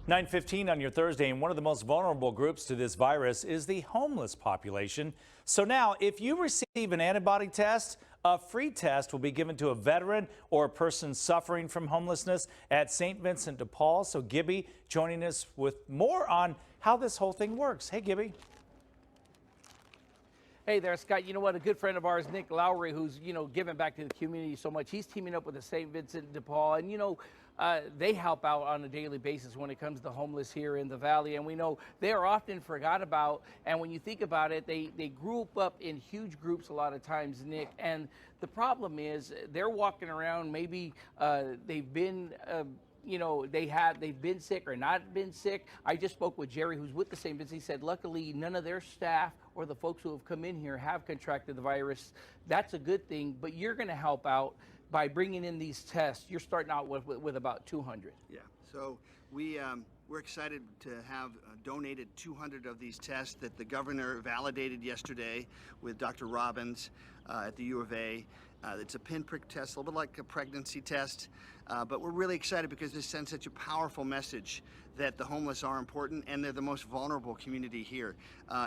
9:15 on your Thursday, and one of the most vulnerable groups to this virus is the homeless population. So now, if you receive an antibody test, a free test will be given to a veteran or a person suffering from homelessness at St. Vincent de Paul. So Gibby joining us with more on how this whole thing works. Hey, Gibby. Hey there, Scott. You know what? A good friend of ours, Nick Lowery, who's, giving back to the community so much, he's teaming up with the St. Vincent de Paul. And, they help out on a daily basis when it comes to homeless here in the Valley. And we know they are often forgot about. And when you think about it, they group up in huge groups a lot of times, Nick. And the problem is they're walking around, maybe they've been they've been sick or not been sick. I just spoke with Jerry, who's with the St. Vincent. He said, luckily, none of their staff or the folks who have come in here have contracted the virus. That's a good thing, but you're going to help out by bringing in these tests. You're starting out with about 200. Yeah, so we're excited to have donated 200 of these tests that the governor validated yesterday with Dr. Robbins at the U of A. It's a pinprick test, a little bit like a pregnancy test, but we're really excited because this sends such a powerful message that the homeless are important and they're the most vulnerable community here.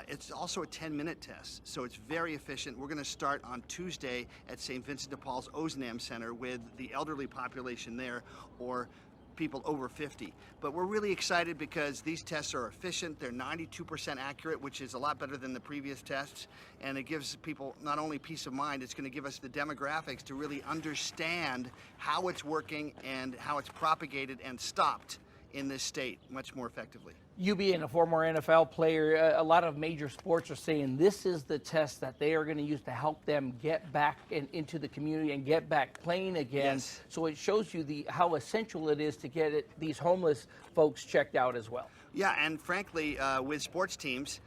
It's also a 10-minute test, so it's very efficient. We're going to start on Tuesday at St. Vincent de Paul's Ozanam Center with the elderly population there, or people over 50. But we're really excited because these tests are efficient. They're 92% accurate, which is a lot better than the previous tests. And it gives people not only peace of mind, it's going to give us the demographics to really understand how it's working and how it's propagated and stopped in this state much more effectively. You being a former NFL player, a lot of major sports are saying this is the test that they are going to use to help them get back into the community and get back playing again. Yes. So it shows you how essential it is to get these homeless folks checked out as well. Yeah, and frankly, with sports teams,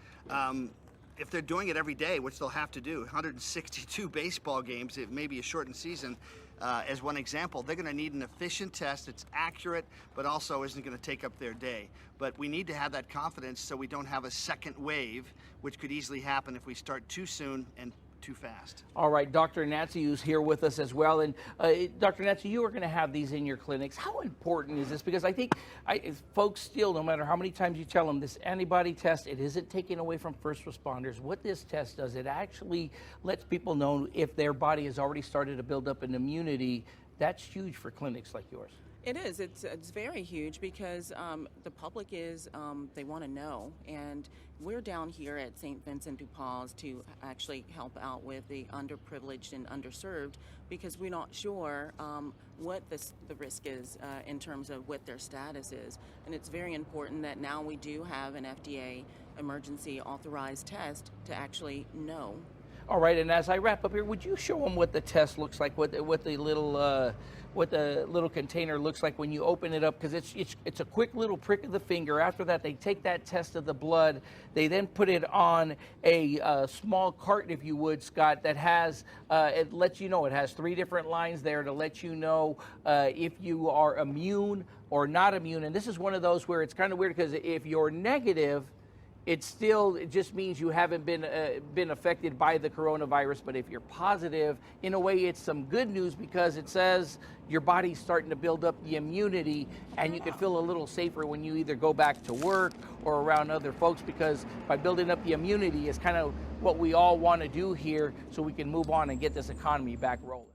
if they're doing it every day, which they'll have to do, 162 baseball games, it may be a shortened season, as one example, they're going to need an efficient test that's accurate, but also isn't going to take up their day. But we need to have that confidence so we don't have a second wave, which could easily happen if we start too soon and too fast. All right, Dr. Nancy, who's here with us as well. And Dr. Nancy, you are going to have these in your clinics. How important is this? Because I think folks still, no matter how many times you tell them this antibody test, it isn't taken away from first responders. What this test does, it actually lets people know if their body has already started to build up an immunity. That's huge for clinics like yours. It is. It's very huge because the public is, they want to know. And we're down here at St. Vincent de Paul's to actually help out with the underprivileged and underserved because we're not sure what the risk is in terms of what their status is. And it's very important that now we do have an FDA emergency authorized test to actually know. All right, and as I wrap up here, would you show them what the test looks like, what the little container looks like when you open it up? Because it's a quick little prick of the finger. After that, they take that test of the blood. They then put it on a small carton, if you would, Scott, that has it lets you know. It has 3 different lines there to let you know if you are immune or not immune. And this is one of those where it's kind of weird because if you're negative, it just means you haven't been affected by the coronavirus. But if you're positive, in a way, it's some good news because it says your body's starting to build up the immunity and you can feel a little safer when you either go back to work or around other folks, because by building up the immunity is kind of what we all want to do here so we can move on and get this economy back rolling.